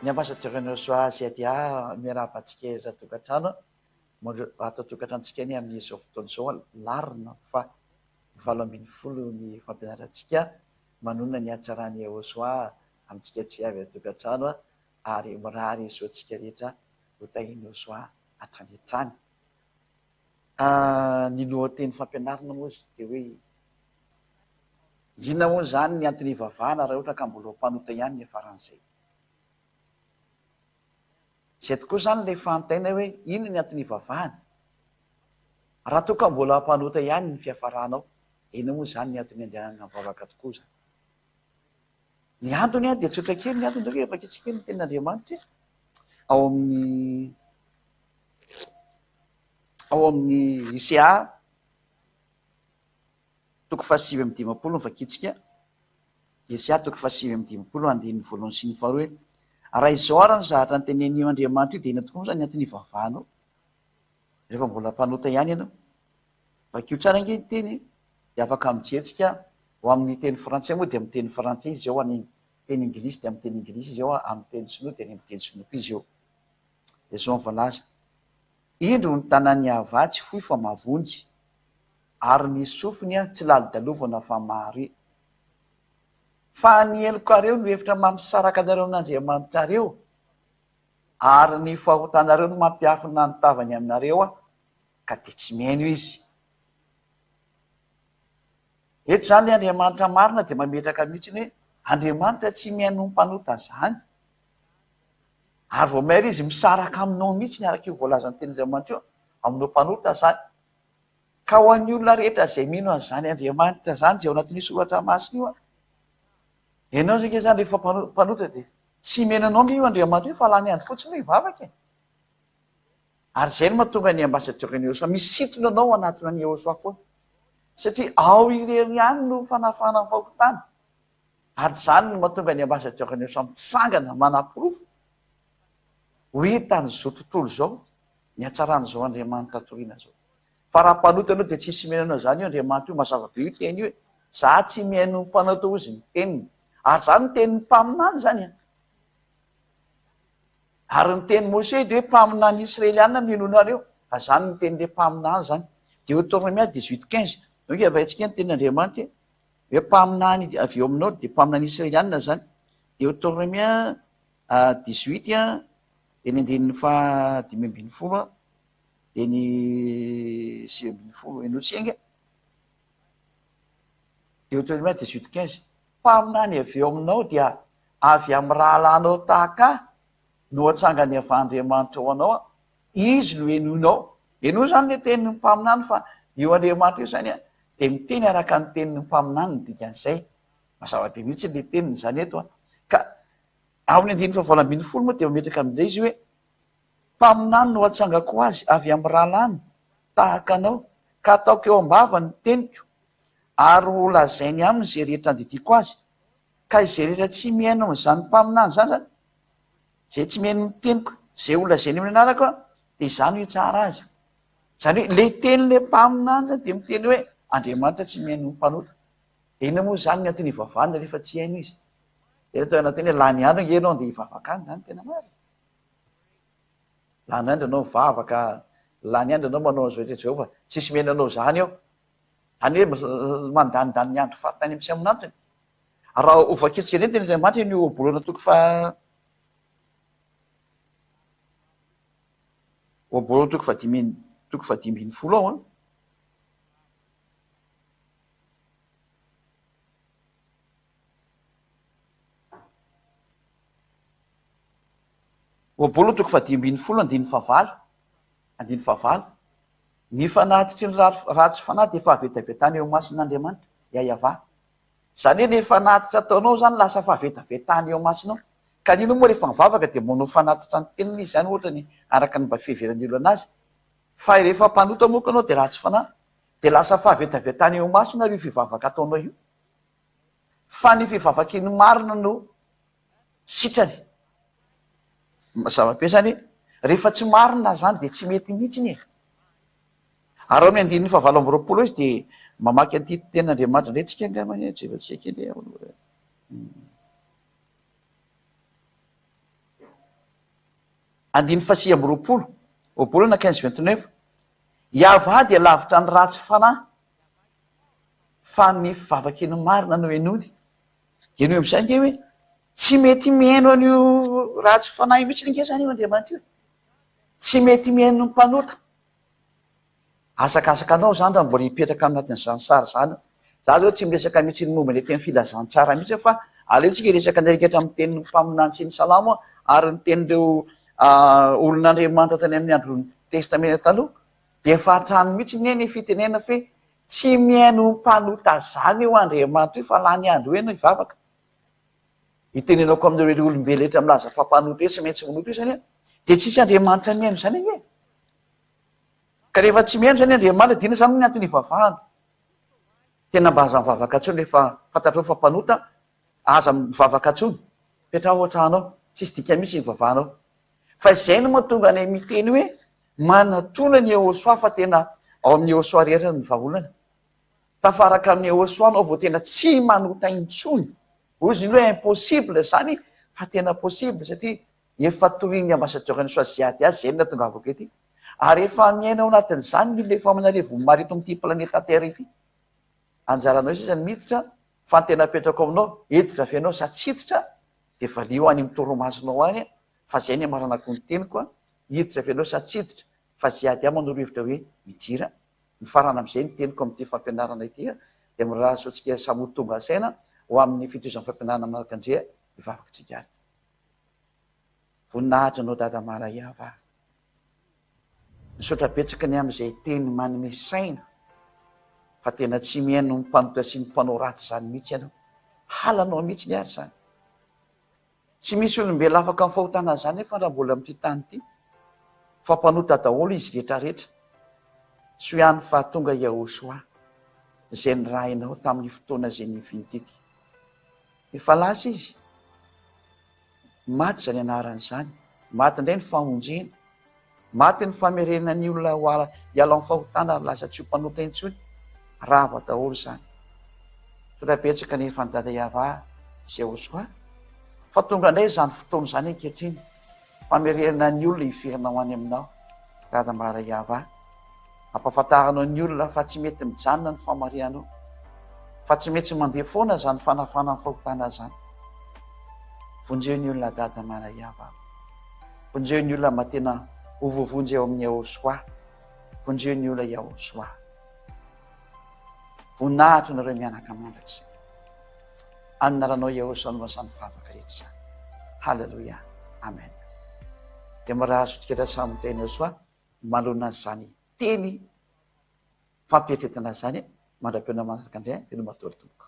Niambasa toerana soa sy aty miarabantsika ery tokantrano atao tokantranontsika ny amin'izao fotoana izao larina fa 7 ny fampianarantsika manonona ny hatsarany Eosoa amintsika tsy avy tokantrano ary mirary isoantsika rehetra hotahiny Eosoa hatrany hatrany. Ny lohateny fampianarana moa dia hoe inona moa zany ny antony ivavahana raha ohatra ka mbola mpanota ihany ny faran'izay. Zay tokoa zany ilay fantaina hoe inona ny antony ivavahana. Raha toa ka mbola mpanota ihany ny fiafaranao, ina moa zany ny antony andehanana mivavaka tokoa zany. Ny antony dia tsotra kely ny antony efa kitsika ny tenin'Andriamanitra ao amin'ny Isea 7:20 fakitsika. Isea 7:20 andininy voalohany sy ny faharoa hoe raha izao ary ny zahatra ny tenenio Andriamanitra io dia ina tokoa zany ny antony ivavahanao rehefa mbola mpanota ihany ianao. Vakio tsara inge ny teny dia afaka mijery ho amin'ny teny frantsay moa dia amin'ny teny frantsay izy ao, any teny inglisy dia amin'ny teny inglisy izy ao, amin'ny teny sinoa dia amin'ny teny sinoa izy ao. Dia zao mivalaza: indro ny tanany hava tsy fohy fa mavonjy, ary ny sofiny tsy lali-dalovana fa mare. Fa ny elokareo no hevitra mampisaraka anareo n'Andriamanitra reo, ary ny fahotanareo no mampiafina ny tavany aminareo ka dia tsy miaino izy. Eto zany ny Andriamanitra marina dia mametraka mihitsy hoe Andriamanitra tsy miaino ny mpanota zany, ary vao mahery izy misaraka aminao mihitsy ny araka io voalazan'ny ten'Andriamanitra io aminao mpanota zany. Ka ho an'ny olona rehetra izay mino an'izany Andriamanitra zany izay ao anatin'ny soratra masina io, ianao zany rehefa mpanota dia tsy menanao io Andriamanitra io fa lany ihany fotsiny hivavaka. Ary izay no mahatonga ny ambasadorany Eosoa misintona anao anatiny ny Eosoa foana, satria ao irery ihany no fanafana ny fahotana. Ary izany no mahatonga ny ambasadorany Eosoa mitsangana manam-porofo ho hitan'izao tontolo izao ny hatsaran'izao Andriamanitra toriana zao. Fa raha mpanota anao dia tsisy menanao zany io Andriamanitra io, mazava be io teny io hoe za tsy miaino ny mpanota ozy ny teniny. Ary zany ny tenin'ny mpaminany zany. Ary ny teny Mose dia hoe mpaminany Israelianina no inonareo, zany ny tenin'ilay mpaminany zany. Dia Deutéronomie 18:15 donc avaintsika ny tenin'Andriamanitra hoe mpaminany avy eo aminao dia mpaminany Israelianina zany. Deutéronomie 18 dia ny andinin'ny 5:20 dia ny 6:20 enontsenga. Deutéronomie 18:15 mpaminany avy eo aminao dia avy amin'ny rahalanao tahaka no hatsangany avy Andriamanitra ho anao, izy no henonao. Eno zany le tenin'ny mpaminany fa io Andriamanitra io zany dia miteny araka ny tenin'ny mpaminany ny dikan'izay. Mazava be mihitsy le teniny zany eto. Ka amin'ny 9:20 moa dia mametraka amin'izay izy hoe mpaminany no hatsangako azy avy amin'ny rahalany tahaka anao, ka ataoko eo am-bava ny teniko ary ho lazainy aminy izay rehetra andidiko azy. Ka izay rehetra tsy miaino amin'izany mpaminany zany zany, izay tsy miaino ny teniko, izay ho lazainy amin'ny anarako dia izany ho hitsara azy. Zany hoe le tenin'le mpaminany zany dia miteny hoe Andriamanitra tsy miaino ny mpanota. Dia ina moa zany ny antony ivavahana rehefa tsy haino izy. Dia atao anateny hoe lany andro nge ianao andeha hivavaka any, zany tena marina. Lany andro ianao mivavaka, lany andro ianao manao an'izao rehetra Jehovah, tsisy menanao zany eo. Any hoe mandanindany ny andro fahatany amin'ny tsy amin'antony. Raha ho vakitsika ny teny Andriamanitra ny ohabolana toko 5:20 ao. Ohabolana toko 5:20 andiny fahavalo. Ny fanatitry ny ratsy fanahy dia fahavetavetany eo mason'Andriamanitra iayavà. Zany hoe le fanatitra ataonao zany lasa fahavetavetany eo masinao. Ka nino moa rehefa mivavaka dia manao fanatitra ny teniny izy zany ohatra ny araka ny mba fiheverany olo anazy. Fa rehefa mpanota moa anao dia ratsy fanahy dia lasa fahavetavetany eo masona io fivavaka ataonao io. Fa ny fivavaka iny marina no sitrany. Zava-be zany rehefa tsy marina zany dia tsy mety mihitsy ny. Ary amin'ny 9:20 izy dia mamaky an'ity tenin'Andriamanitra indray tsika angambany jefa tsy haiko iny. andiny fasia amby roapolo na 15-29 iava dia lavitra ny ratsy fanahy fa ny fivavakeny marina no enony eno am'izay nge hoe tsy mety miaino an'io ratsy fanahy mihitsy nge zany io andriamanitra io tsy mety miaino ny mpanota asakasaka anao zany da mbola hipetraka anatin'izany sary zany za zao tsy miresaka mihitsy ny momba le teny filazantsara mihitsy fa aleotsika iresaka ndraikatra amin'ny tenin'ny mpaminany sy ny salamo ary ny tenin'ireo olon'andriamanitra tany amin'ny androny testamenta taloha de fahatrany mihitsy neny fitenena fe tsy miaino mpanota zany io andriamanitra io fa la ny andro eno ivavaka itenenako amin'ireo olombelo etra milaza fampanota io tsy maintsy minota io zany de tsisy andriamanitra miaino zany e ka rehefa tsy miaino zany andriamanitra dina zany ny antony ivavahana tena mba aza mivavaka atsony rehefa fantatrao fampanota aza mivavaka atsony petra ohatranao tsisy dika mihitsy ivavahanao fa izay no mahatonga ny miteny hoe manatona ny ehosoa fa tena ao amin'ny ehosoa rehetra ny vaholana tafaraka amin'ny ehosoa anao vao tena tsy manota intsony ozy ny hoe impossible zany fa tena possible satria efa toriny ambasadorany soaziady azy zay natonga avako ety ary efa miainao anatin'izany ny lefa manalevo marito am'ty planeta terre ity anjaranao izy zany miditra fa tena petrako aminao editra afianao satsititra de fa lio any amin'ny toromasonao any fa zay ny amaranako ny teny koa hiditra afianao satsititra fa ziady a manorohevitra hoe mijira ny farana am'izay ny teniko am'ty fampianarana itya de miraha sotsika samotonga saina ho amin'ny fitozan'ny fampianarana manakandrea ivavakytsika ary voninahitra anao dada maraiava misaotra betsaka ny am'izay teny manome saina fa tena tsy miaino ny mpanota sy ny mpanao raty zany mihitsy ianao halanao mihitsy ny ary zany tsy misy olombelo afaka amin'ny fahotana zany fa raha mbola am'ty tany ity fa mpanota daholo izy rehetrarehetra sy ho ihany fa tonga Yahosoa zay ny rahainao tamin'ny fotoana zay nivinitity efa lasa izy maty zany anaran'izany maty indray ny famonjena maty ny famerena ny olona ho hiala amin'ny fahotana ary lasa tsy ho mpanota intsony rava daholo zany sotrabetsaka nefa ny dada iava zay Yahosoa fa tonga indray zany fotoana zany ankehitriny famerena ny olona hiverinao any aminao dada maraiava ampafantaranao ny olona fa tsy mety mijanona ny famarianao fa tsy mety mandeha foana zany fanafana ny fahotana zany vonjeo ny olona dada maraiava vonjeo ny olona matena hovovonjy eo amin'ny Yahosoa vonjeo ny olona Yahosoa voninahitra nareo mianaka mandrak'izay anaranao Yahosoa no masany vavaka rehetra zany halleloia amen de miraha sotriketa samyteny Yahosoa malona zany teny fampietetana zany mandra-peona manaraka indray teny matory tompoko